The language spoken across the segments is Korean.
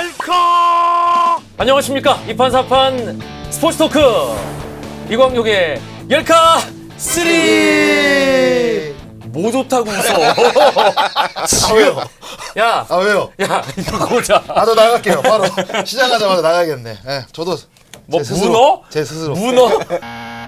열카! 안녕하십니까. 이판사판 스포츠 토크 이광용의 열카 3! 뭐 좋다고 웃어. 왜요? 야, 왜요? 야, 이거 보자. 저 나갈게요. 바로 시작하자마자 나가야겠네. 예, 저도 뭐 제 스스로, 문어? 제 스스로 문어?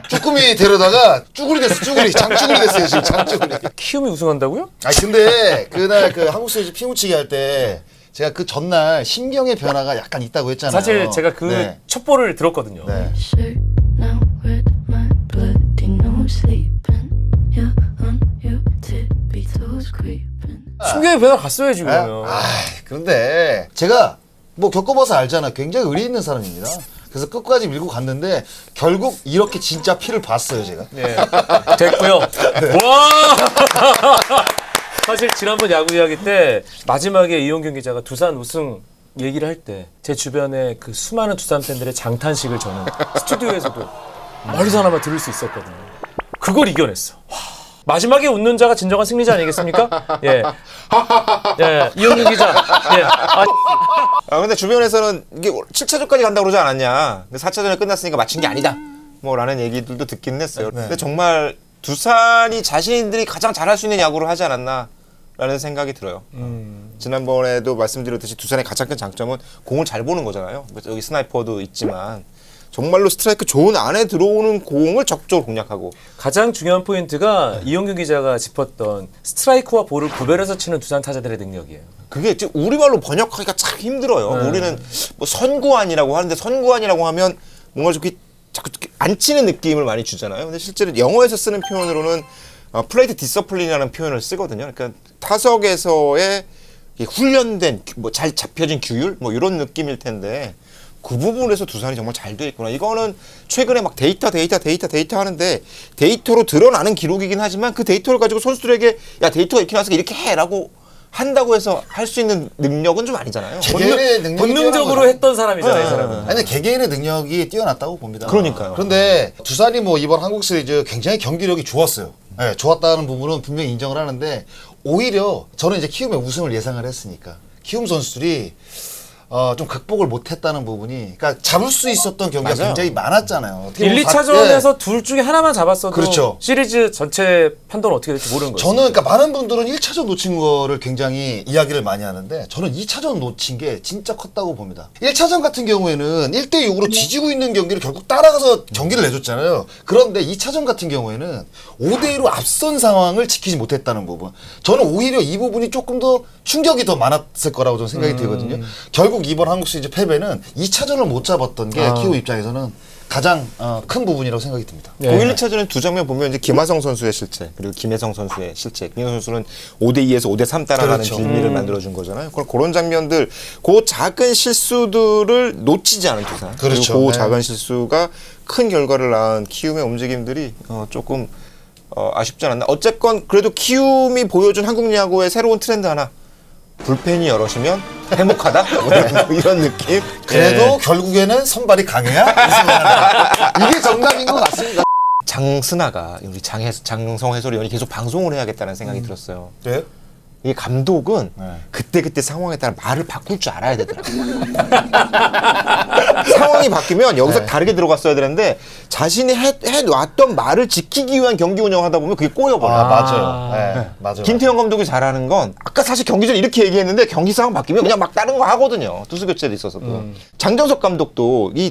쭈꾸미 데려다가 쭈구리 됐어. 쭈구리 장쭈구리 됐어요 지금 장쭈구리. 키움이 우승한다고요? 근데 그날 그 한국 시리즈 피무치기 할 때 제가 그 전날 심경의 변화가 약간 있다고 했잖아요. 사실 제가 그 네. 첩보를 들었거든요. 네. shirt now with my bloody nose sleeping. You're on your tippy toes creeping. 심경의 변화 갔어야지 그러면. 그런데 제가 뭐 겪어봐서 알잖아. 굉장히 의리 있는 사람입니다. 그래서 끝까지 밀고 갔는데 결국 이렇게 진짜 피를 봤어요 제가. 네. 됐고요. 와! 사실 지난번 야구 이야기 때 마지막에 이용균 기자가 두산 우승 얘기를 할 때 제 주변에 그 수많은 두산 팬들의 장탄식을 저는 스튜디오에서도 멀리서나마 들을 수 있었거든요. 그걸 이겨냈어. 와. 마지막에 웃는 자가 진정한 승리자 아니겠습니까? 예. 예. 이용균 기자. 예. 근데 주변에서는 이게 7차전까지 간다고 그러지 않았냐. 4차전에 끝났으니까 마친 게 아니다. 뭐 라는 얘기들도 듣긴 했어요. 네. 근데 정말 두산이 자신들이 가장 잘할 수 있는 야구를 하지 않았나 라는 생각이 들어요. 지난번에도 말씀드렸듯이 두산의 가장 큰 장점은 공을 잘 보는 거잖아요. 여기 스나이퍼도 있지만 정말로 스트라이크 존 안에 들어오는 공을 적극적으로 공략하고 가장 중요한 포인트가 이용균 기자가 짚었던 스트라이크와 볼을 구별해서 치는 두산 타자들의 능력이에요. 그게 지금 우리말로 번역하기가 참 힘들어요. 네. 우리는 뭐 선구안이라고 하는데 선구안이라고 하면 뭔가 좋게 자꾸 안 치는 느낌을 많이 주잖아요. 근데 실제로 영어에서 쓰는 표현으로는 플레이트 디서플린이라는 표현을 쓰거든요. 그러니까 타석에서의 훈련된 뭐 잘 잡혀진 규율 뭐 이런 느낌일 텐데 그 부분에서 두산이 정말 잘 돼 있구나. 이거는 최근에 막 데이터 하는데 데이터로 드러나는 기록이긴 하지만 그 데이터를 가지고 선수들에게 야 데이터가 이렇게 나와서 이렇게 해라고 한다고 해서 할 수 있는 능력은 좀 아니잖아요. 개개인의 능력이 본능적으로 뛰어난 했던 사람이잖아요, 이 네. 사람은. 아니 근데 개개인의 능력이 뛰어났다고 봅니다. 그러니까요. 그런데 두산이 뭐 이번 한국 시리즈 굉장히 경기력이 좋았어요. 네, 좋았다는 부분은 분명히 인정을 하는데 오히려 저는 이제 키움의 우승을 예상을 했으니까 키움 선수들이 좀 극복을 못했다는 부분이, 그러니까 잡을 수 있었던 경기가 맞아요. 굉장히 많았잖아요. 어떻게 1, 보면 2차전에서 둘 중에 하나만 잡았어도 그렇죠. 시리즈 전체 판도는 어떻게 될지 모르는 거예요. 저는 그러니까 많은 분들은 1차전 놓친 거를 굉장히 이야기를 많이 하는데 저는 2차전 놓친 게 진짜 컸다고 봅니다. 1차전 같은 경우에는 1대6으로 지지고 있는 경기를 결국 따라가서 경기를 내줬잖아요. 그런데 2차전 같은 경우에는 5대2로 앞선 상황을 지키지 못했다는 부분. 저는 오히려 이 부분이 조금 더 충격이 더 많았을 거라고 저는 생각이 들거든요. 결국 이번 한국 시리즈 패배는 2차전을 못 잡았던 게 키움 입장에서는 가장 큰 부분이라고 생각이 듭니다. 네. 1, 2차전에 두 장면 보면 이제 김하성 선수의 실책 그리고 김혜성 선수의 실책. 김혜성 선수는 5대2에서 5대3 따라가는 그렇죠. 빌미를 만들어준 거잖아요. 그런 장면들, 그 작은 실수들을 놓치지 않은 두산. 그렇죠. 그리고 그 네. 작은 실수가 큰 결과를 낳은 키움의 움직임들이 조금 아쉽지 않았나. 어쨌건 그래도 키움이 보여준 한국 야구의 새로운 트렌드 하나. 불펜이 여럿이면 해목하다? 뭐 이런 느낌? 그래도 결국에는 선발이 강해야 우승한다. 이게 정답인 것 같습니다. 장스나가 우리 장성 해설위원이 계속 방송을 해야겠다는 생각이 들었어요. 네? 이게 감독은 네. 그때 상황에 따라 말을 바꿀 줄 알아야 되더라고요. 상황이 바뀌면 여기서 네. 다르게 들어갔어야 되는데 자신이 해놨던 말을 지키기 위한 경기 운영하다 보면 그게 꼬여버려요. 맞아요. 네, 맞아요. 김태형 감독이 잘하는 건 아까 사실 경기 전에 이렇게 얘기했는데 경기 상황 바뀌면 그냥 막 다른 거 하거든요. 투수 교체도 있어서도. 장정석 감독도 이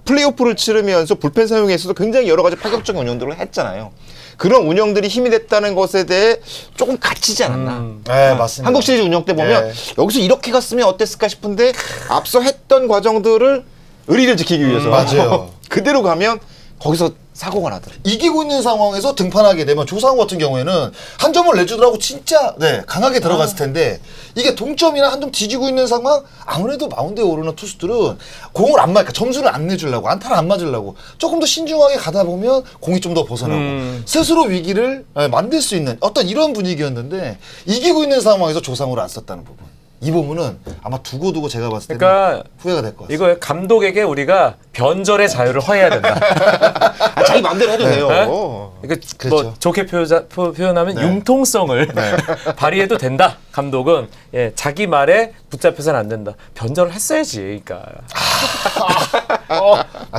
플레이오프를 치르면서 불펜 사용에서도 굉장히 여러 가지 파격적인 운영들을 했잖아요. 그런 운영들이 힘이 됐다는 것에 대해 조금 갇히지 않았나. 네, 맞습니다. 한국 시리즈 운영 때 보면 네. 여기서 이렇게 갔으면 어땠을까 싶은데 앞서 했던 과정들을 의리를 지키기 위해서 맞아요. 그대로 가면 거기서 사고가 나더라고요. 이기고 있는 상황에서 등판하게 되면 조상우 같은 경우에는 한 점을 내주더라고 진짜 강하게 들어갔을 텐데 이게 동점이나 한 점 뒤지고 있는 상황 아무래도 마운드에 오르는 투수들은 공을 안 맞으니까 점수를 안 내주려고 안타를 안 맞으려고 조금 더 신중하게 가다 보면 공이 좀 더 벗어나고 스스로 위기를 만들 수 있는 어떤 이런 분위기였는데 이기고 있는 상황에서 조상우를 안 썼다는 부분. 이 부분은 아마 두고 제가 봤을 때는 그러니까 후회가 될 것 같아요. 이거 감독에게 우리가 변절의 자유를 허해야 된다. 아, 자기 마음대로 해도 돼요. 그러니까 그렇죠. 뭐 좋게 표현하면 네. 융통성을 발휘해도 된다. 감독은 예, 자기 말에 붙잡혀서는 안 된다. 변절을 했어야지. 그러니까.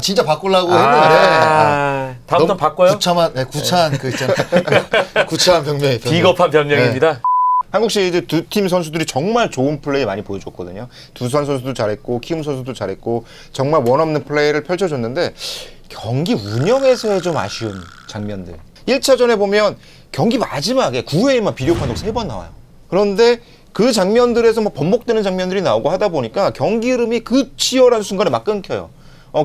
진짜 바꾸려고 했는데 다음부터 너무 바꿔요. 구차한 그 있잖아요. 구차한 병명이 비겁한 변명입니다. 한국 시리즈 두 팀 선수들이 정말 좋은 플레이 많이 보여줬거든요. 두산 선수도 잘했고 키움 선수도 잘했고 정말 원없는 플레이를 펼쳐줬는데 경기 운영에서의 좀 아쉬운 장면들. 1차전에 보면 경기 마지막에 9회에만 비디오 판독 3번 나와요. 그런데 그 장면들에서 뭐 번복되는 장면들이 나오고 하다 보니까 경기 흐름이 그 치열한 순간에 막 끊겨요.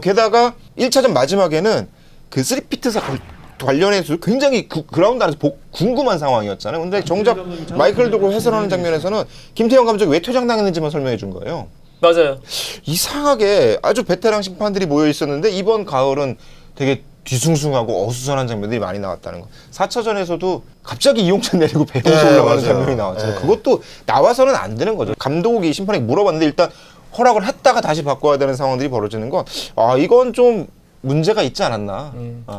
게다가 1차전 마지막에는 그 3피트 관련해서 굉장히 그라운드 안에서 궁금한 상황이었잖아요. 근데 정작 마이크를 들고 해설하는 장면에서는 김태형 감독이 왜 퇴장당했는지만 설명해 준 거예요. 맞아요. 이상하게 아주 베테랑 심판들이 모여 있었는데 이번 가을은 되게 뒤숭숭하고 어수선한 장면들이 많이 나왔다는 거. 4차전에서도 갑자기 이용찬 내리고 배영수 올라가는 맞아요. 장면이 나왔잖아요. 네. 그것도 나와서는 안 되는 거죠. 감독이 심판에게 물어봤는데 일단 허락을 했다가 다시 바꿔야 되는 상황들이 벌어지는 건 이건 좀 문제가 있지 않았나.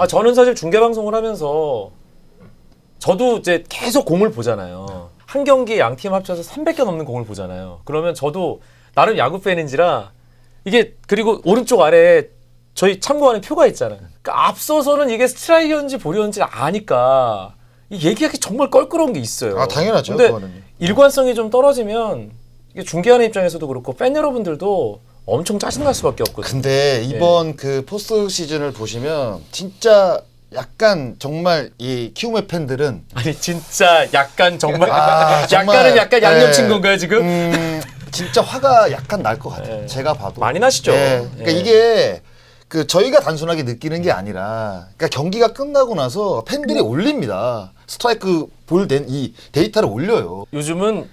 저는 사실 중계 방송을 하면서 저도 이제 계속 공을 보잖아요. 한 경기에 양 팀 합쳐서 300개 넘는 공을 보잖아요. 그러면 저도 나름 야구 팬인지라 이게 그리고 오른쪽 아래에 저희 참고하는 표가 있잖아요. 그러니까 앞서서는 이게 스트라이크였는지 볼이었는지 아니까 이 얘기하기 정말 껄끄러운 게 있어요. 당연하죠. 근데 그거는. 일관성이 좀 떨어지면 이게 중계하는 입장에서도 그렇고 팬 여러분들도 엄청 짜증날 수밖에 없거든요. 근데 이번 그 포스트 시즌을 보시면 진짜 약간 정말 이 키움의 팬들은 아니 진짜 약간 정말 정말, 약간은 약간 양념 네. 친 건가요 지금? 진짜 화가 약간 날 것 같아요. 네. 제가 봐도 많이 나시죠. 그러니까 예. 이게 그 저희가 단순하게 느끼는 게 아니라 그러니까 경기가 끝나고 나서 팬들이 올립니다. 스트라이크 볼 된 이 데이터를 올려요. 요즘은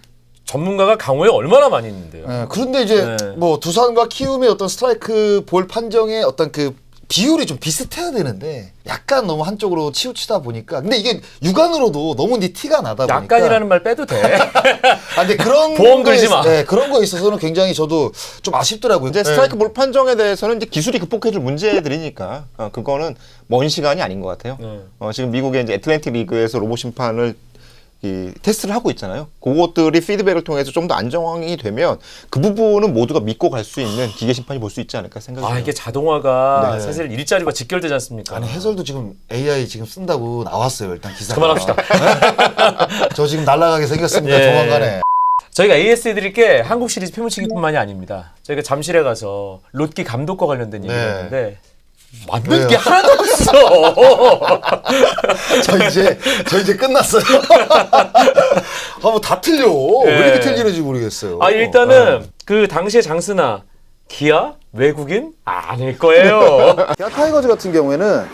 전문가가 강호에 얼마나 많이 있는데요. 그런데 이제 네. 뭐 두산과 키움의 어떤 스트라이크 볼 판정의 어떤 그 비율이 좀 비슷해야 되는데 약간 너무 한쪽으로 치우치다 보니까 근데 이게 육안으로도 너무 티가 나다 보니까 약간이라는 말 빼도 돼. 근데 그런 보험 거에 걸지 마. 네, 그런 거에 있어서는 굉장히 저도 좀 아쉽더라고요. 이제 네. 스트라이크 볼 판정에 대해서는 이제 기술이 극복해줄 문제들이니까 그거는 먼 시간이 아닌 것 같아요. 지금 미국의 이제 애틀랜틱 리그에서 로봇 심판을 테스트를 하고 있잖아요. 그것들이 피드백을 통해서 좀 더 안정이 되면 그 부분은 모두가 믿고 갈 수 있는 기계 심판이 볼 수 있지 않을까 생각해요. 이게 자동화가 네. 사실 일자리와 직결되지 않습니까? 아니 해설도 지금 AI 지금 쓴다고 나왔어요. 일단 기사. 그만합시다. 저 지금 날아가게 생겼습니다. 예. 조만간에. 저희가 AS 드릴 게 한국 시리즈 피무치기뿐만이 아닙니다. 저희가 잠실에 가서 롯기 감독과 관련된 얘기를 네. 했는데 맞는 왜요? 게 하나도 없어. 저 이제 끝났어요. 뭐 다 틀려. 왜 이렇게 틀리는지 모르겠어요. 일단은 그 당시에 장스나 기아 외국인 아닐 거예요. 기아 타이거즈 같은 경우에는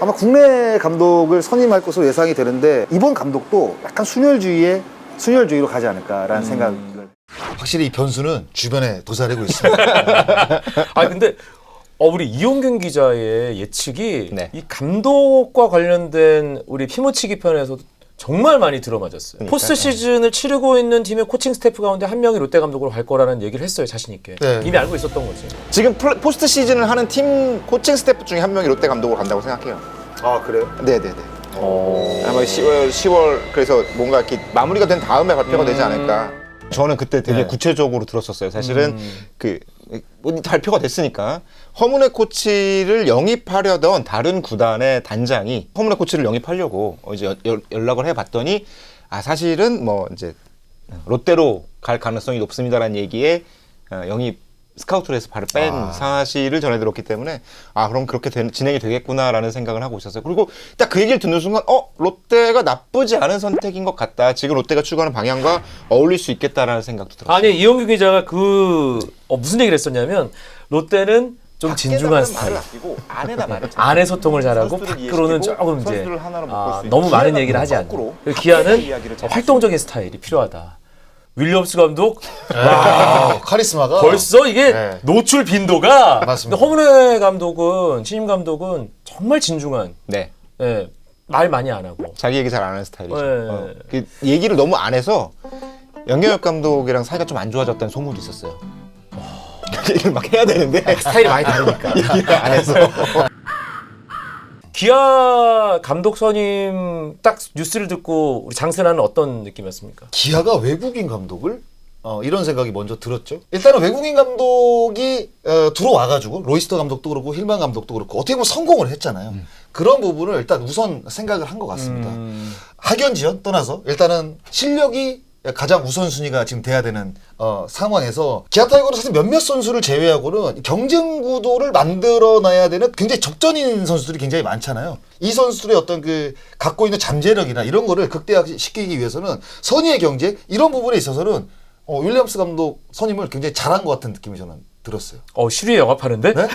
아마 국내 감독을 선임할 것으로 예상이 되는데 이번 감독도 약간 순혈주의로 가지 않을까라는 생각을. 확실히 이 변수는 주변에 도사리고 있습니다. 근데 우리 이용균 기자의 예측이 네. 이 감독과 관련된 우리 피무치기 편에서도 정말 많이 들어맞았어요. 포스트 시즌을 치르고 있는 팀의 코칭 스태프 가운데 한 명이 롯데 감독으로 갈 거라는 얘기를 했어요, 자신 있게. 네. 이미 알고 있었던 거지. 지금 포스트 시즌을 하는 팀 코칭 스태프 중에 한 명이 롯데 감독으로 간다고 생각해요. 아 그래요? 네네네. 아마 10월 그래서 뭔가 이렇게 마무리가 된 다음에 발표가 되지 않을까. 저는 그때 되게 구체적으로 들었었어요. 사실은 발표가 됐으니까 허문회 코치를 영입하려던 다른 구단의 단장이 허문회 코치를 영입하려고 이제 연락을 해봤더니 사실은 뭐 이제 롯데로 갈 가능성이 높습니다라는 얘기에 영입 스카우트를 해서 발을 뺀 사실을 전해 들었기 때문에 그럼 그렇게 진행이 되겠구나라는 생각을 하고 있었어요. 그리고 딱 그 얘기를 듣는 순간 롯데가 나쁘지 않은 선택인 것 같다. 지금 롯데가 추구하는 방향과 어울릴 수 있겠다라는 생각도 들었어요. 아니, 이용균 기자가 무슨 얘기를 했었냐면 롯데는 좀 진중한 스타일. 안에 소통을 잘하고 밖으로는 조금 이제 너무 많은 얘기를 하지 않고 기아는 활동적인 스타일이 필요하다. 윌리엄스 감독 카리스마가 벌써 이게 네. 노출 빈도가 맞습니다. 근데 허문회 감독은 신임 감독은 정말 진중한 네. 말 많이 안 하고 자기 얘기 잘 안 하는 스타일이죠. 네. 그 얘기를 너무 안 해서 연경엽 감독이랑 사이가 좀 안 좋아졌다는 소문이 있었어요. 얘기를 막 해야 되는데 스타일이 많이 다르니까. 얘기를 안 해서. 기아 감독 선임 딱 뉴스를 듣고 우리 장세나는 어떤 느낌이었습니까? 기아가 외국인 감독을 이런 생각이 먼저 들었죠. 일단은 외국인 감독이 들어와가지고 로이스터 감독도 그렇고 힐만 감독도 그렇고 어떻게 보면 성공을 했잖아요. 그런 부분을 일단 우선 생각을 한 것 같습니다. 학연지연 떠나서 일단은 실력이 가장 우선순위가 지금 돼야 되는 상황에서 기아 타이거는 사실 몇몇 선수를 제외하고는 경쟁 구도를 만들어놔야 되는 굉장히 적전인 선수들이 굉장히 많잖아요. 이 선수들의 어떤 그 갖고 있는 잠재력이나 이런 거를 극대화시키기 위해서는 선의의 경쟁 이런 부분에 있어서는 윌리엄스 감독 선임을 굉장히 잘한 것 같은 느낌이 저는 들었어요. 시류에 영합하는데? 네?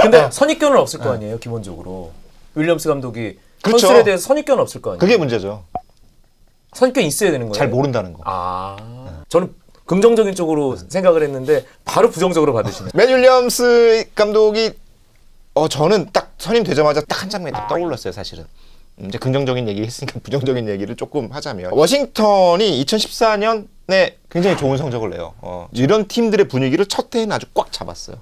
근데 선입견은 없을 거 아니에요, 기본적으로. 윌리엄스 감독이 그렇죠. 선수들에 대해서 선입견은 없을 거 아니에요. 그게 문제죠. 선입견 있어야 되는 거예요. 잘 모른다는 거. 저는 긍정적인 쪽으로 생각을 했는데 바로 부정적으로 받으시네. 맨 윌리엄스 감독이 저는 딱 선임되자마자 딱 한 장면이 딱 떠올랐어요, 사실은. 이제 긍정적인 얘기 했으니까 부정적인 얘기를 조금 하자면 워싱턴이 2014년에 굉장히 좋은 성적을 내요. 이런 팀들의 분위기를 첫 해에는 아주 꽉 잡았어요.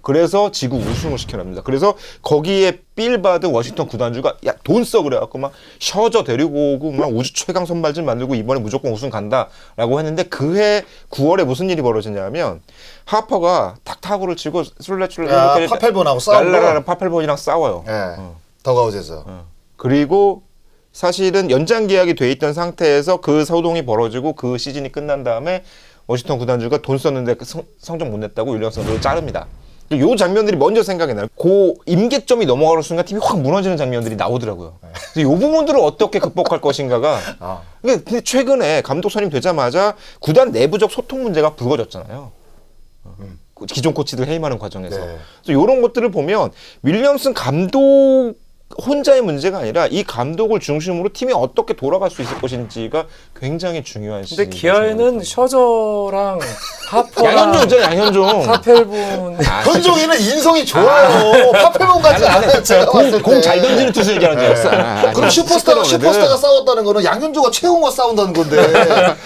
그래서 지구 우승을 시켜냅니다. 그래서 거기에 삘 받은 워싱턴 구단주가 야 돈 써 그래갖고 막 셔저 데리고 오고 막 우주 최강 선발진 만들고 이번에 무조건 우승 간다라고 했는데 그해 9월에 무슨 일이 벌어지냐면 하퍼가 탁 타구를 치고 술래출래 파펠본하고 싸우고 날라라는 파펠본이랑 싸워요. 더가웃에서. 그리고 사실은 연장 계약이 돼 있던 상태에서 그 소동이 벌어지고 그 시즌이 끝난 다음에 워싱턴 구단주가 돈 썼는데 성적 못 냈다고 윌리엄스 감독을 자릅니다. 요 장면들이 먼저 생각이 나요. 그 임계점이 넘어가는 순간 팀이 확 무너지는 장면들이 나오더라고요. 그래서 요 부분들을 어떻게 극복할 것인가가. 근데 최근에 감독 선임 되자마자 구단 내부적 소통 문제가 불거졌잖아요. 기존 코치들 해임하는 과정에서. 네. 그래서 이런 것들을 보면 윌리엄슨 감독 혼자의 문제가 아니라 이 감독을 중심으로 팀이 어떻게 돌아갈 수 있을 것인지가 굉장히 중요한 근데 시즌. 기아에는 셔저랑 하퍼랑 양현종 있잖아요, 양현종. 파펠본 현종이는 인성이 좋아요. 파펠본 같지 않아요. 제가 봤을 때. 공 잘 던지는 투수 얘기하는 줄 알았어. 그럼 슈퍼스타가 싸웠다는 거는 양현종과 최홍과 싸운다는 건데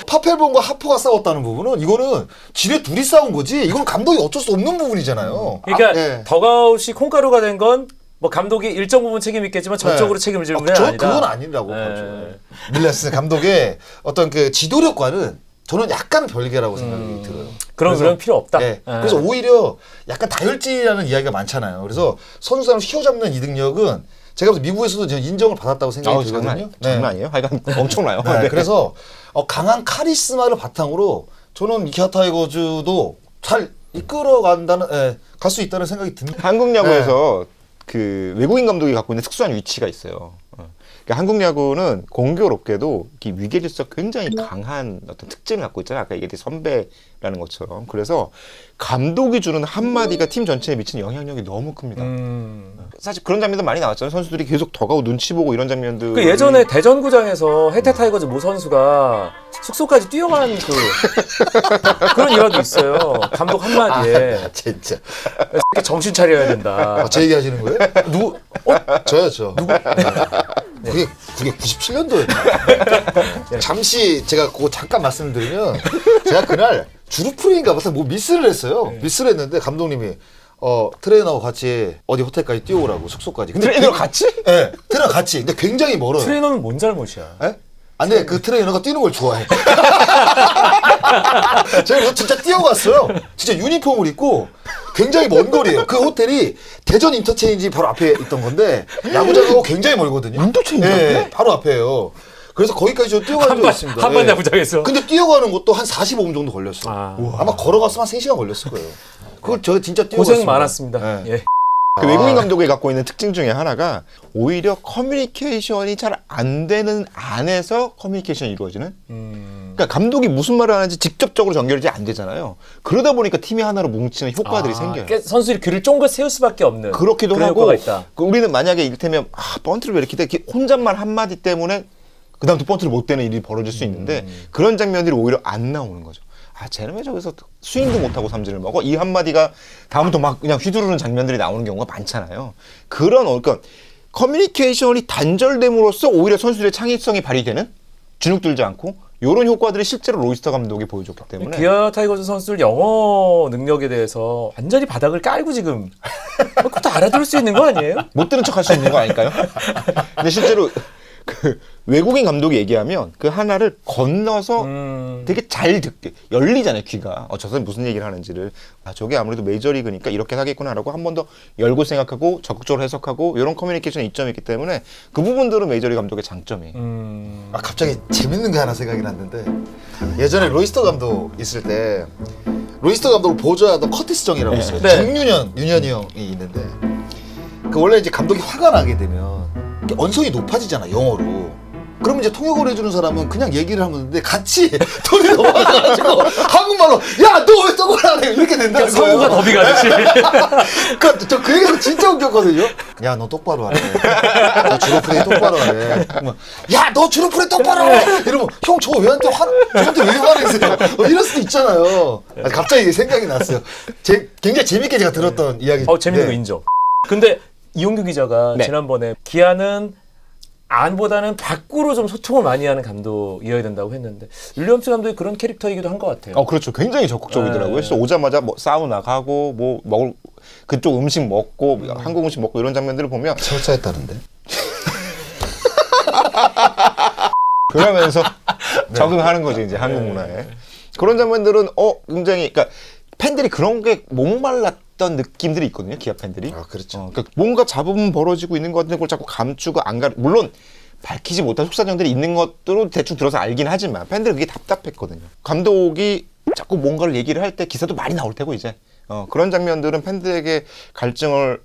파펠본과 하퍼가 싸웠다는 부분은 이거는 지네 둘이 싸운 거지. 이건 감독이 어쩔 수 없는 부분이잖아요. 그러니까 더가웃이 콩가루가 된 건 뭐 감독이 일정 부분 책임 있겠지만 전적으로 책임을 질 문제는 아니다. 그건 아니라고 봐죠. 밀레스 감독의 어떤 그 지도력과는 저는 약간 별개라고 생각이 들어요. 그런 필요 없다. 네. 그래서 오히려 약간 다혈질이라는 이야기가 많잖아요. 그래서 선수를 휘어잡는 이 능력은 제가 봐서 미국에서도 저는 인정을 받았다고 생각이 들거든요. 장난 아니에요? 하여간 엄청나요. 네. 그래서 강한 카리스마를 바탕으로 저는 기아 타이거즈도 잘 이끌어간다는, 갈 수 있다는 생각이 듭니다. 한국 야구에서 그 외국인 감독이 갖고 있는 특수한 위치가 있어요. 그러니까 한국 야구는 공교롭게도 위계 질서 굉장히 강한 어떤 특징을 갖고 있잖아요. 아까 얘기했듯이 선배라는 것처럼. 그래서 감독이 주는 한마디가 팀 전체에 미치는 영향력이 너무 큽니다. 사실 그런 장면도 많이 나왔잖아요. 선수들이 계속 더가고 눈치 보고 이런 장면들. 그 예전에 대전구장에서 해태 타이거즈 모 선수가 숙소까지 뛰어간 그런 일화도 있어요. 감독 한마디에 진짜. 정신 차려야 된다. 제 얘기 하시는 거예요? 누구? 저요, 저. 누구? 그게 97년도였나? 잠시 제가 그거 잠깐 말씀드리면 제가 그날 주루프레인가 봐서 뭐 미스를 했어요. 미스를 했는데 감독님이 트레이너하고 같이 어디 호텔까지 뛰어오라고 숙소까지. 근데 트레이너랑 같이? 네, 트레이너 같이. 근데 굉장히 멀어요. 트레이너는 뭔 잘못이야? 네? 아, 근데 그 트레이너가 뛰는 걸 좋아해. 제가 그래서 진짜 뛰어갔어요. 진짜 유니폼을 입고 굉장히 먼 거리예요. 그 호텔이 대전 인터체인지 바로 앞에 있던 건데 야구장하고 굉장히 멀거든요. 인터체인지 네, 바로 앞에요. 그래서 거기까지 저 뛰어간 적이 있습니다. 한반 야구장에서. 근데 뛰어가는 것도 한 45분 정도 걸렸어요. 아마 걸어갔으면 한 3시간 걸렸을 거예요. 그걸 저 진짜 뛰어갔습니다. 고생 많았습니다. 네. 예. 그 외국인 감독이 갖고 있는 특징 중에 하나가 오히려 커뮤니케이션이 잘 안 되는 안에서 커뮤니케이션이 이루어지는. 그러니까 감독이 무슨 말을 하는지 직접적으로 전달이 안 되잖아요. 그러다 보니까 팀이 하나로 뭉치는 효과들이 생겨요. 그러니까 선수들이 귀를 쫑긋 세울 수밖에 없는 그렇기도 그런 하고 효과가 있다. 우리는 만약에 이를테면 번트를 왜 이렇게 돼? 혼잣말 한마디 때문에 그다음부터 번트를 못 대는 일이 벌어질 수 있는데 그런 장면들이 오히려 안 나오는 거죠. 쟤는 왜 저기서 스윙도 못하고 삼진을 먹어? 이 한마디가 다음부터 막 그냥 휘두르는 장면들이 나오는 경우가 많잖아요. 그러니까 커뮤니케이션이 단절됨으로써 오히려 선수들의 창의성이 발휘되는 주눅 들지 않고 이런 효과들이 실제로 로이스터 감독이 보여줬기 때문에 기아 타이거즈 선수들 영어 능력에 대해서 완전히 바닥을 깔고 지금 그것도 알아들을 수 있는 거 아니에요? 못 들은 척 할 수 있는 거 아닐까요? 근데 실제로 그 외국인 감독이 얘기하면 그 하나를 건너서 되게 잘 듣게 열리잖아요, 귀가. 저 사람이 무슨 얘기를 하는지를. 저게 아무래도 메이저리그니까 이렇게 하겠구나라고 한 번 더 열고 생각하고 적극적으로 해석하고 이런 커뮤니케이션에 이점이 있기 때문에 그 부분들은 메이저리그 감독의 장점이에요. 갑자기 재밌는 게 하나 생각이 났는데 예전에 로이스터 감독 있을 때 로이스터 감독을 보조하던 커티스 정이라고 있어요. 네. 정윤현이 형이 있는데 그 원래 이제 감독이 화가 나게 되면 언성이 높아지잖아, 영어로. 그러면 이제 통역을 해주는 사람은 그냥 얘기를 하면 되는데 같이 돈이 넘어가가지고 한국말로 야 너 왜 떡을 안 해? 이렇게 된다는 거예요. 성우가 더빙하듯이. 그러니까 저 그 얘기가 진짜 웃겼거든요. 야 너 똑바로 하래. 너 주로 플레이 똑바로 하래. 야 너 주로 플레이 똑바로 하래. 이러면 형 저 왜한테 저한테 왜 화내세요? 이럴 수도 있잖아요. 갑자기 생각이 났어요. 굉장히 재밌게 제가 들었던 이야기. 재밌는 거 인정. 근데 이용규 기자가 네. 지난번에 기아는 안보다는 밖으로 좀 소통을 많이 하는 감독이어야 된다고 했는데 윌리엄스 감독이 그런 캐릭터이기도 한 것 같아요. 그렇죠. 굉장히 적극적이더라고요. 네. 진짜 오자마자 뭐 사우나 가고 뭐 먹을 그쪽 음식 먹고 한국 음식 먹고 이런 장면들을 보면 설사했다는데. 그러면서 적응하는 거죠, 이제 한국 문화에. 그런 장면들은 굉장히 그러니까 팬들이 그런 게 목말랐던 느낌들이 있거든요, 기아 팬들이. 그렇죠. 그러니까 뭔가 잡음은 벌어지고 있는 것 같은데 그걸 자꾸 감추고 물론 밝히지 못한 속사정들이 있는 것도 대충 들어서 알긴 하지만 팬들은 그게 답답했거든요. 감독이 자꾸 뭔가를 얘기를 할 때 기사도 많이 나올 테고 이제 그런 장면들은 팬들에게 갈증을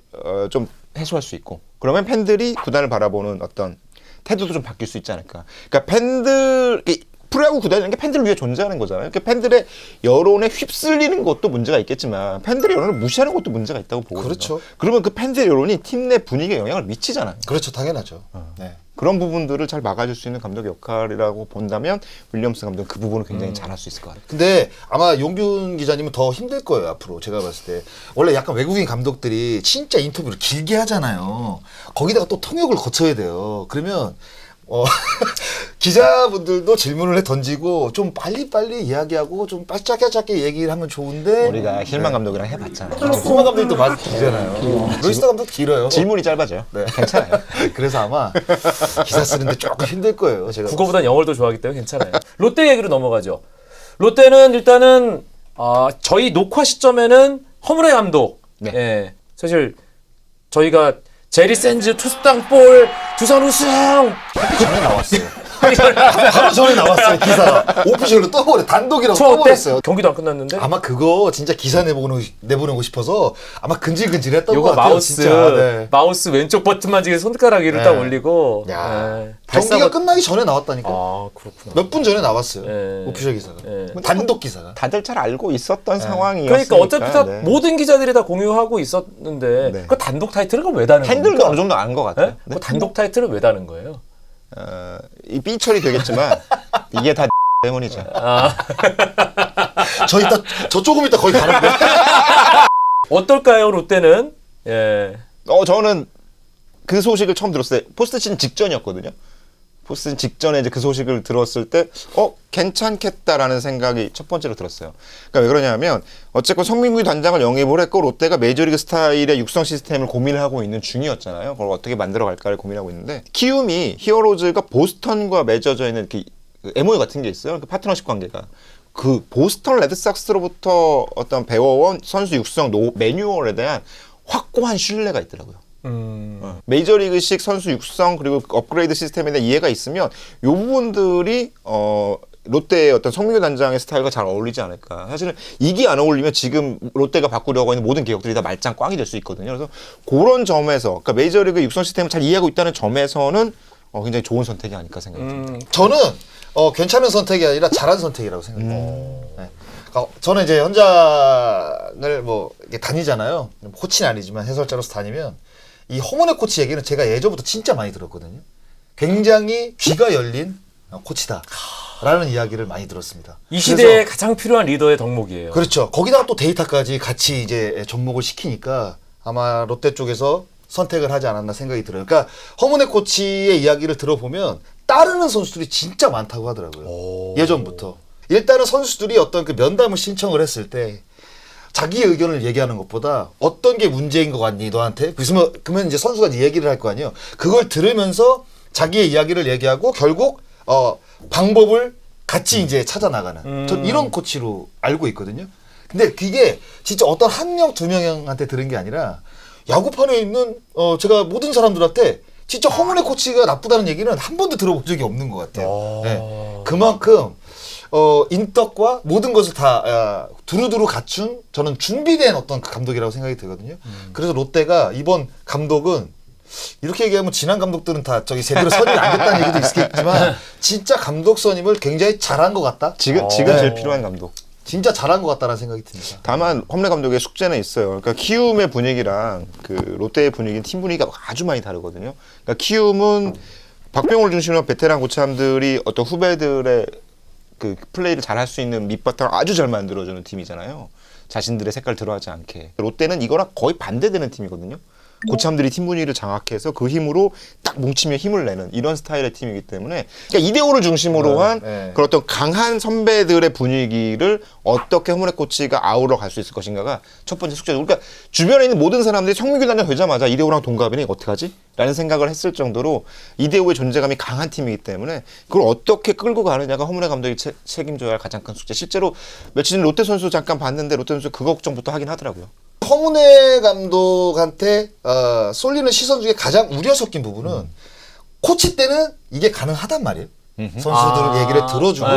좀 해소할 수 있고 그러면 팬들이 구단을 바라보는 어떤 태도도 좀 바뀔 수 있지 않을까. 그러니까 프로야구 구단이라는 게 팬들을 위해 존재하는 거잖아요. 그러니까 팬들의 여론에 휩쓸리는 것도 문제가 있겠지만 팬들의 여론을 무시하는 것도 문제가 있다고 보거든요. 그렇죠. 그러면 그 팬들의 여론이 팀 내 분위기에 영향을 미치잖아요. 그렇죠, 당연하죠. 네. 그런 부분들을 잘 막아줄 수 있는 감독의 역할이라고 본다면 윌리엄스 감독은 그 부분을 굉장히 잘할 수 있을 것 같아요. 근데 아마 용균 기자님은 더 힘들 거예요, 앞으로. 제가 봤을 때. 원래 약간 외국인 감독들이 진짜 인터뷰를 길게 하잖아요. 거기다가 또 통역을 거쳐야 돼요. 그러면 기자분들도 질문을 던지고 좀 빨리빨리 이야기하고 좀 짧게 얘기를 하면 좋은데 우리가 힐만 감독이랑 해봤잖아요. 소만 감독도 많이 길잖아요. 로이스터 감독 길어요. 질문이 짧아져요. 네. 괜찮아요. 그래서 아마 기사 쓰는데 조금 힘들 거예요. 제가. 국어보단 영어를 더 좋아하기 때문에 괜찮아요. 롯데 얘기로 넘어가죠. 롯데는 일단은 저희 녹화 시점에는 허물의 감독. 네. 예, 사실 저희가 제리 샌즈 투수당 볼 두산 우승. 전에 나왔어요. 하루 전에 나왔어요, 기사가. 오피셜로 떠버려. 단독이라고 저 어때? 떠버렸어요. 경기도 안 끝났는데. 아마 그거 진짜 기사 내보내고 싶어서 아마 근질근질했던 것 요거 같아요. 마우스 진짜. 네. 마우스 왼쪽 버튼만 지금 손가락 위로 네. 딱 올리고. 야, 예, 경기가 발사가- 끝나기 전에 나왔다니까. 그렇구나. 몇 분 전에 나왔어요. 네. 오피셜 기사가. 네. 단독 기사가. 다들 잘 알고 있었던 상황이었으니까. 그러니까 어차피 다 네. 모든 기자들이 다 공유하고 있었는데 네. 그 단독 타이틀은 왜 다는 팬들도 겁니까? 어느 정도 안 것 같아요. 예? 그 단독 타이틀은 왜 다는 거예요? 이 삐처리 되겠지만 이게 다 때문이죠. 저 조금 이따 거기 가는데. 어떨까요, 롯데는? 예. 저는 그 소식을 처음 들었을 때 포스트 시즌 직전이었거든요. 포스트 시즌 직전에 이제 그 소식을 들었을 때 괜찮겠다라는 생각이 첫 번째로 들었어요. 그러니까 왜 그러냐면 어쨌건 성민규 단장을 영입을 했고 롯데가 메이저리그 스타일의 육성 시스템을 고민을 하고 있는 중이었잖아요. 그걸 어떻게 만들어 갈까를 고민하고 있는데 키움이 히어로즈가 보스턴과 맺어져 있는 그 MOU 같은 게 있어요. 그 파트너십 관계가. 그 보스턴 레드삭스로부터 어떤 배워온 선수 육성 매뉴얼에 대한 확고한 신뢰가 있더라고요. 메이저리그식 선수 육성 그리고 업그레이드 시스템에 대한 이해가 있으면 이 부분들이 롯데의 어떤 성민규 단장의 스타일과 잘 어울리지 않을까. 사실은 이게 안 어울리면 지금 롯데가 바꾸려고 하는 모든 개혁들이 다 말짱 꽝이 될 수 있거든요. 그래서 그런 점에서 그러니까 메이저리그 육성 시스템을 잘 이해하고 있다는 점에서는 굉장히 좋은 선택이 아닐까 생각이 듭니다. 저는 괜찮은 선택이 아니라 잘한 선택이라고 생각해요. 네. 그러니까 저는 이제 현장을 이렇게 다니잖아요. 코치는 아니지만 해설자로서 다니면 이 허문의 코치 얘기는 제가 예전부터 진짜 많이 들었거든요. 굉장히 귀가 열린 코치다. 라는 이야기를 많이 들었습니다. 이 시대에 가장 필요한 리더의 덕목이에요. 그렇죠. 거기다가 또 데이터까지 같이 이제 접목을 시키니까 아마 롯데 쪽에서 선택을 하지 않았나 생각이 들어요. 그러니까 허문의 코치의 이야기를 들어보면 따르는 선수들이 진짜 많다고 하더라고요. 예전부터. 일단은 선수들이 어떤 그 면담을 신청을 했을 때 자기의 의견을 얘기하는 것보다 어떤 게 문제인 것 같니 너한테? 그러면 이제 선수가 이제 얘기를 할 거 아니에요. 그걸 들으면서 자기의 이야기를 얘기하고 결국 방법을 같이 이제 찾아 나가는. 전 이런 코치로 알고 있거든요. 근데 그게 진짜 어떤 한 명, 두 명한테 들은 게 아니라 야구판에 있는 제가 모든 사람들한테 진짜 허문의 코치가 나쁘다는 얘기는 한 번도 들어본 적이 없는 것 같아요. 네. 그만큼 인덕과 모든 것을 다 두루두루 갖춘 저는 준비된 어떤 그 감독이라고 생각이 들거든요. 그래서 롯데가 이번 감독은 이렇게 얘기하면 지난 감독들은 다 저기 제대로 선임이 안 됐다는 얘기도 있겠지만 진짜 감독 선임을 굉장히 잘한 것 같다. 지금 제일 필요한 감독. 진짜 잘한 것 같다는 생각이 듭니다. 다만 홈레 감독의 숙제는 있어요. 그러니까 키움의 분위기랑 그 롯데의 분위기는 팀 분위기가 아주 많이 다르거든요. 그러니까 키움은 박병호를 중심으로 베테랑 고참들이 어떤 후배들의 그 플레이를 잘할 수 있는 밑바탕을 아주 잘 만들어주는 팀이잖아요. 자신들의 색깔 들어가지 않게. 롯데는 이거랑 거의 반대되는 팀이거든요. 고참들이 팀 분위기를 장악해서 그 힘으로 딱 뭉치며 힘을 내는 이런 스타일의 팀이기 때문에 그러니까 이대호를 중심으로 한 그런 어떤 강한 선배들의 분위기를 어떻게 허문회 코치가 아우러 갈 수 있을 것인가가 첫 번째 숙제죠. 그러니까 주변에 있는 모든 사람들이 성민규 단장 되자마자 이대호랑 동갑이네 이거 어떡하지? 라는 생각을 했을 정도로 이대호의 존재감이 강한 팀이기 때문에 그걸 어떻게 끌고 가느냐가 허문회 감독이 책임져야 할 가장 큰 숙제. 실제로 며칠 전 롯데 선수 잠깐 봤는데 롯데 선수 그 걱정부터 하긴 하더라고요. 허문회 감독한테 쏠리는 시선 중에 가장 우려 섞인 부분은 코치 때는 이게 가능하단 말이에요. 선수들 얘기를 들어주고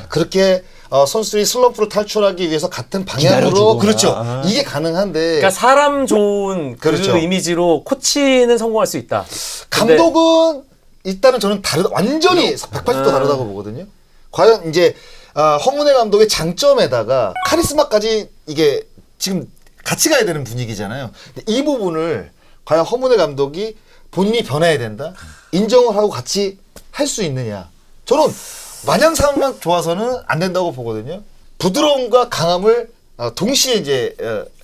그렇게 선수들이 슬럼프를 탈출하기 위해서 같은 방향으로 그렇죠. 이게 가능한데 그러니까 사람 좋은 그 그렇죠. 이미지로 코치는 성공할 수 있다. 감독은 일단은 저는 완전히 180도 다르다고 보거든요. 과연 이제 허문회 감독의 장점에다가 카리스마까지 이게 지금 같이 가야 되는 분위기잖아요. 근데 이 부분을 과연 허문회 감독이 본인이 변해야 된다? 인정을 하고 같이 할 수 있느냐? 저는 마냥 상황만 좋아서는 안 된다고 보거든요. 부드러움과 강함을 동시에 이제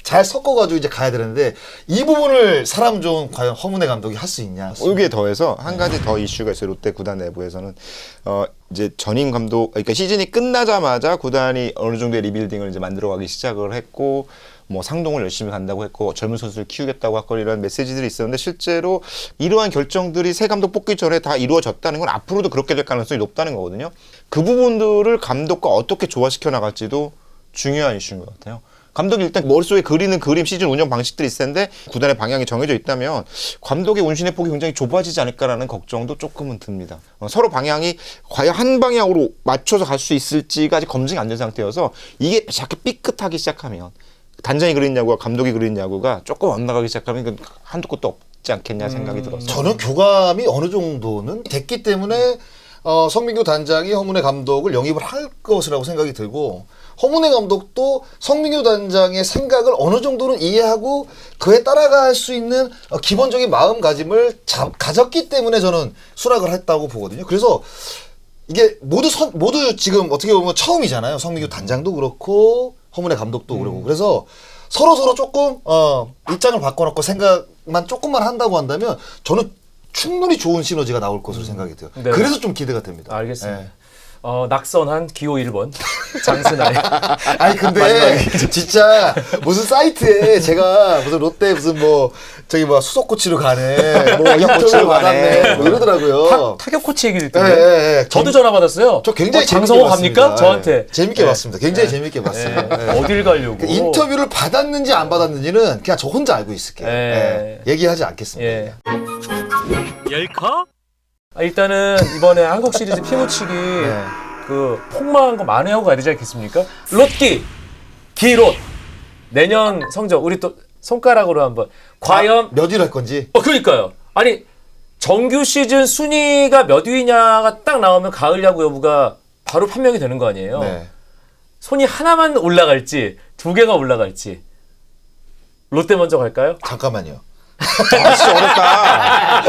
잘 섞어가지고 이제 가야 되는데 이 부분을 사람 좋은 과연 허문회 감독이 할 수 있냐? 여기에 더해서 한 가지 더 이슈가 있어요. 롯데 구단 내부에서는 이제 전임 감독, 그러니까 시즌이 끝나자마자 구단이 어느 정도의 리빌딩을 이제 만들어가기 시작을 했고. 뭐 상동을 열심히 간다고 했고 젊은 선수를 키우겠다고 하고 이런 메시지들이 있었는데 실제로 이러한 결정들이 새 감독 뽑기 전에 다 이루어졌다는 건 앞으로도 그렇게 될 가능성이 높다는 거거든요. 그 부분들을 감독과 어떻게 조화시켜 나갈지도 중요한 이슈인 것 같아요. 감독이 일단 머릿속에 그리는 그림, 시즌 운영 방식들이 있을 텐데 구단의 방향이 정해져 있다면 감독의 운신의 폭이 굉장히 좁아지지 않을까라는 걱정도 조금은 듭니다. 서로 방향이 과연 한 방향으로 맞춰서 갈 수 있을지가 아직 검증이 안 된 상태여서 이게 자꾸 삐끗하기 시작하면 단장이 그린 야구와 감독이 그린 야구가 조금 엇나가기 시작하면 한두 곳도 없지 않겠냐 생각이 들었어요. 저는 교감이 어느 정도는 됐기 때문에 성민규 단장이 허문회 감독을 영입을 할 것이라고 생각이 들고 허문회 감독도 성민규 단장의 생각을 어느 정도는 이해하고 그에 따라갈 수 있는 기본적인 마음가짐을 가졌기 때문에 저는 수락을 했다고 보거든요. 그래서 이게 모두 지금 어떻게 보면 처음이잖아요. 성민규 단장도 그렇고 허문회 감독도 그러고 그래서 서로 조금 입장을 바꿔놓고 생각만 조금만 한다고 한다면 저는 충분히 좋은 시너지가 나올 것으로 생각이 돼요. 네. 그래서 좀 기대가 됩니다. 알겠습니다. 네. 낙선한 기호 1번 장스나이. 아니 근데 진짜 무슨 사이트에 제가 무슨 롯데 무슨 뭐 저기 뭐 수석 코치로 가네, 뭐 인터뷰를 받았네, 뭐 이러더라고요. 타격 코치 얘기를 예, 듣는데 예, 예. 저도 전화 받았어요. 저 굉장히 장성호 재밌게 갑니까? 봤습니다. 저한테. 예. 재밌게 봤습니다. 굉장히 재밌게 봤어요. 예. 어딜 가려고? 그 인터뷰를 받았는지 안 받았는지는 그냥 저 혼자 알고 있을게요. 예. 예. 얘기하지 않겠습니다. 예. 열카? 일단은 이번에 한국 시리즈 피묻히기 그 폭망한 거 만회하고 가야 되지 않겠습니까? 롯기 기롯 내년 성적 우리 또 손가락으로 한번 과연 몇 일 할 건지. 그러니까요. 아니 정규 시즌 순위가 몇 위냐가 딱 나오면 가을 야구 여부가 바로 판명이 되는 거 아니에요. 네. 손이 하나만 올라갈지 두 개가 올라갈지 롯데 먼저 갈까요? 잠깐만요. 진짜 어렵다.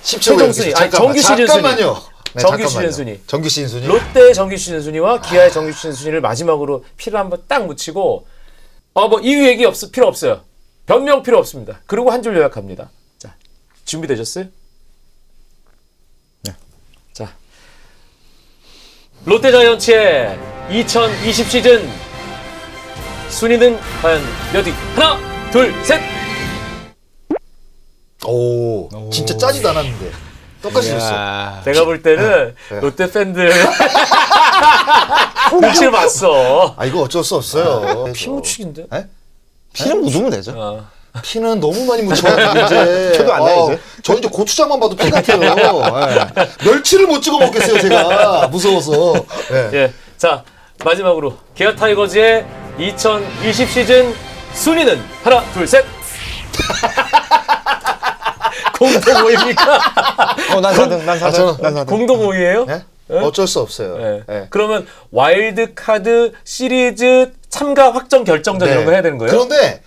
10초 최종 순위. 아니, 정규 시즌 순위. 잠깐만요. 네, 정규 잠깐만요. 시즌 순위. 정규 시즌 순위. 롯데의 정규 시즌 순위와 기아의 정규 시즌 순위를 마지막으로 피를 한번 딱 묻히고 뭐 2위 얘기 필요 없어요. 변명 필요 없습니다. 그리고 한 줄 요약합니다. 자, 준비되셨어요? 네. 자, 롯데자이언츠의 2020 시즌 순위는 과연 몇 위? 하나, 둘, 셋. 오, 진짜 짜지도 않았는데 똑같이 줬어. 내가 볼 때는 네. 롯데 팬들 눈치를 봤어. 아 이거 어쩔 수 없어요. 피 묻히긴데? 에? 피는 묻으면 되죠. 어. 피는 너무 많이 묻혀가지고 이제 피도 안 나요, 이제? 저 이제 고추장만 봐도 피 같아요. 예. 멸치를 못 찍어 먹겠어요 제가 무서워서. 예. 예. 자, 마지막으로 기아 타이거즈의 2020 시즌 순위는 하나, 둘, 셋. 공동 5위입니까? 난 4등, 난 4등, 저는- 난 4등. 공동 5위예요? 예? 어쩔 수 없어요. 예. 예. 그러면 와일드 카드 시리즈 참가 확정 결정전 이런 거 해야 되는 거예요? 그런데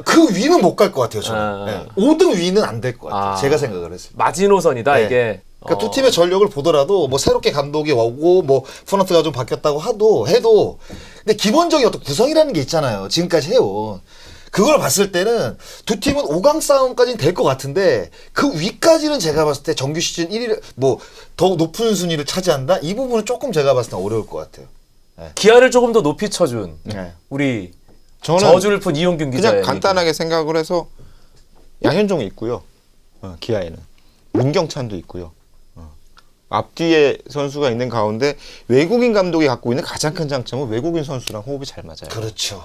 그 위는 못 갈 것 같아요 저는. 아. 예. 5등 위는 안 될 것 같아요. 아. 제가 생각을 했어요. 마지노선이다 네. 이게. 그러니까 두 팀의 전력을 보더라도 뭐 새롭게 감독이 오고 뭐 프런트가 좀 바뀌었다고 해도 근데 기본적인 어떤 구성이라는 게 있잖아요. 지금까지 해온. 그걸 봤을 때는 두 팀은 5강 싸움까지는 될 것 같은데 그 위까지는 제가 봤을 때 정규 시즌 1위 뭐 더 높은 순위를 차지한다? 이 부분은 조금 제가 봤을 때 어려울 것 같아요. 기아를 조금 더 높이 쳐준 네. 우리 저는 저주를 푼 이용균 기자의 그냥 간단하게 생각을 해서 양현종이 있고요. 기아에는 문경찬도 있고요. 앞뒤에 선수가 있는 가운데 외국인 감독이 갖고 있는 가장 큰 장점은 외국인 선수랑 호흡이 잘 맞아요. 그렇죠.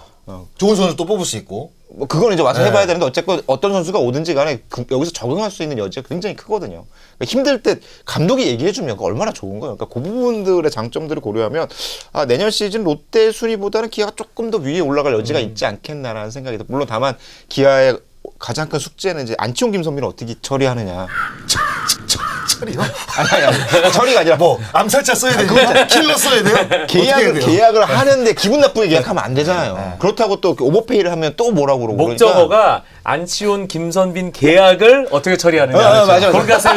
좋은 선수 또 뽑을 수 있고. 뭐 그건 이제 와서 네. 해봐야 되는데 어쨌건 어떤 선수가 오든지 간에 여기서 적응할 수 있는 여지가 굉장히 크거든요. 그러니까 힘들 때 감독이 얘기해주면 얼마나 좋은 거예요. 그러니까 그 부분들의 장점들을 고려하면 내년 시즌 롯데 순위보다는 기아가 조금 더 위에 올라갈 여지가 있지 않겠나라는 생각이 들어요. 물론 다만 기아의 가장 큰 숙제는 이제 안치홍 김선민을 어떻게 처리하느냐. 처리요? 아니 처리가 아니라 뭐 암살자 써야 돼요? 킬러 써야 돼요? 어떻게 해야 돼요? 계약을 하는데 기분 나쁘게 계약하면 안 되잖아요. 그렇다고 또 오버페이를 하면 또 뭐라고 그러고 목적어가 안치홍 김선빈 계약을 어떻게 처리하느냐. 맞아. 거기 가서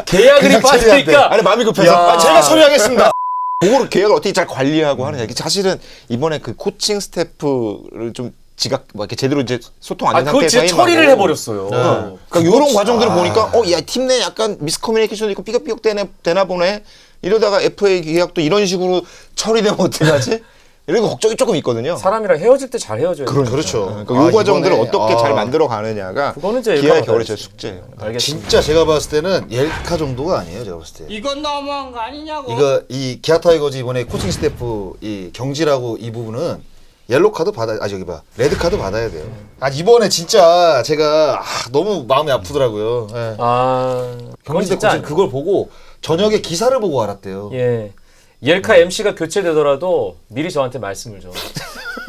계약이 그냥 빠지니까 아니 마음이 급해서 야. 제가 처리하겠습니다. 그거를 계약을 어떻게 잘 관리하고 하느냐. 이게 사실은 이번에 그 코칭 스태프를 좀 지각 뭐 이렇게 제대로 이제 소통 안 된 그거 상태에서 진짜 처리를 해임하고. 해버렸어요. 그러니까 이런 과정들을 보니까 야 팀 내 약간 미스커뮤니케이션도 있고 삐걱삐걱 되나 보네. 이러다가 FA 계약도 이런 식으로 처리되면 어떡하지? 이런 걱정이 조금 있거든요. 사람이랑 헤어질 때 잘 헤어져야 돼. 그렇죠. 그러니까 요 과정들을 이번에, 어떻게 잘 만들어 가느냐가 그거는 이제 기아의 엘카가 겨울의 제 봐야지. 숙제예요. 알겠습니다. 진짜 제가 봤을 때는 옐카 정도가 아니에요. 제가 봤을 때. 이건 너무한 거 아니냐고. 이거 이 기아 타이거즈 이번에 코칭 스태프 이 경질하고 이 부분은 옐로 카드 저기 봐 레드 카드 받아야 돼요. 이번에 진짜 제가 너무 마음이 아프더라고요. 예. 그건 그건 진짜 진짜 그걸 보고 저녁에 기사를 보고 알았대요. 예. 옐카 MC가 교체되더라도 미리 저한테 말씀을 좀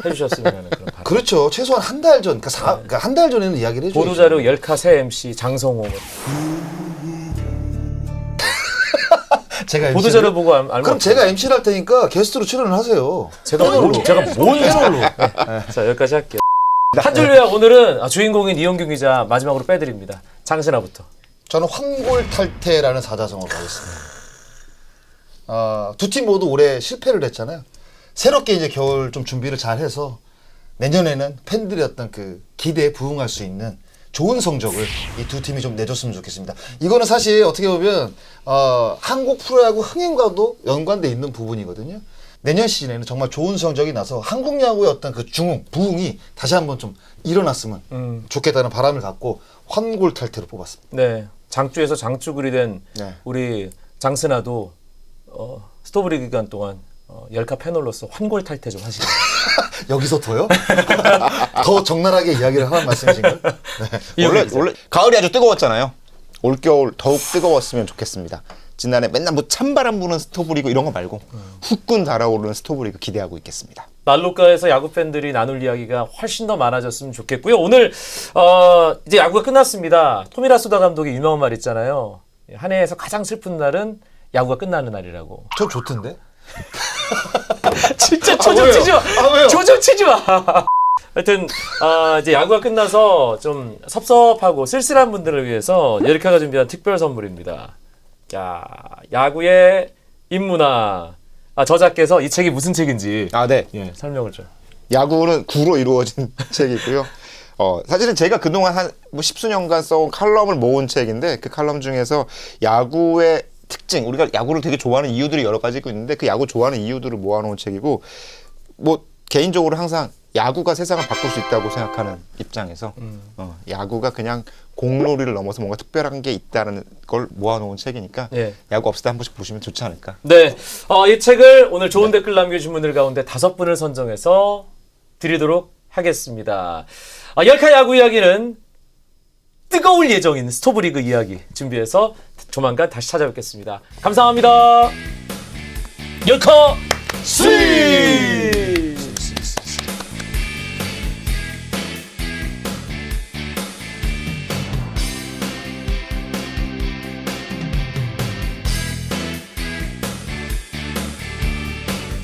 해주셨으면 하는 그런 바람. 그렇죠. 최소한 한 달 전, 그러니까 한 달 전에는 이야기를 해줘야죠. 보도자료 옐카 새 MC 장성호. 제가 MC를? 보도자료 보고 알면 그럼 제가 MC를 할 테니까 게스트로 출연을 하세요. 제가 뭔 패널로. 자 여기까지 할게요. 한 줄 요약 오늘은 주인공인 이용균 기자 마지막으로 빼드립니다. 장신아부터. 저는 환골탈태라는 사자성어로 가겠습니다. 두 팀 모두 올해 실패를 했잖아요. 새롭게 이제 겨울 좀 준비를 잘 해서 내년에는 팬들의 어떤 그 기대에 부응할 수 있는 좋은 성적을 이 두 팀이 좀 내줬으면 좋겠습니다. 이거는 사실 어떻게 보면 한국 프로야구 흥행과도 연관돼 있는 부분이거든요. 내년 시즌에는 정말 좋은 성적이 나서 한국 야구의 어떤 그 부흥이 다시 한번 좀 일어났으면 좋겠다는 바람을 갖고 환골탈태로 뽑았습니다. 네. 장주에서 장쭈그리 된 네. 우리 장신아도 스토브리 기간 동안 옐카 패널로서 환골탈태 좀 하시고. 여기서 더요? 더 적나라하게 이야기를 하는 말씀이신가요? 네. 원래 가을이 아주 뜨거웠잖아요. 올겨울 더욱 뜨거웠으면 좋겠습니다. 지난해 맨날 뭐 찬바람 부는 스토브리그 이런 거 말고 후끈 달아오르는 스토브리그 기대하고 있겠습니다. 난로가에서 야구 팬들이 나눌 이야기가 훨씬 더 많아졌으면 좋겠고요. 오늘 이제 야구가 끝났습니다. 토미라소다 감독의 유명한 말 있잖아요. 한 해에서 가장 슬픈 날은 야구가 끝나는 날이라고. 저 좋던데? 진짜 초점 왜요? 치지 마. 왜요? 초점 치지 마. 하여튼 이제 야구가 끝나서 좀 섭섭하고 쓸쓸한 분들을 위해서 예리카가 준비한 특별 선물입니다. 자, 야구의 인문화. 저자께서 이 책이 무슨 책인지 네. 설명을 좀. 야구는 구로 이루어진 책이고요. 사실은 제가 그동안 한 뭐 10수년간 써온 칼럼을 모은 책인데 그 칼럼 중에서 야구의 특징, 우리가 야구를 되게 좋아하는 이유들이 여러 가지 있는데 그 야구 좋아하는 이유들을 모아놓은 책이고 뭐 개인적으로 항상 야구가 세상을 바꿀 수 있다고 생각하는 입장에서 야구가 그냥 공놀이를 넘어서 뭔가 특별한 게 있다는 걸 모아놓은 책이니까 예. 야구 없을 때 한 번씩 보시면 좋지 않을까. 네, 이 책을 오늘 좋은 댓글 남겨주신 분들 가운데 5분을 선정해서 드리도록 하겠습니다. 열카 야구 이야기는 뜨거울 예정인 스토브리그 이야기 준비해서 조만간 다시 찾아뵙겠습니다. 감사합니다. 열카 스윙!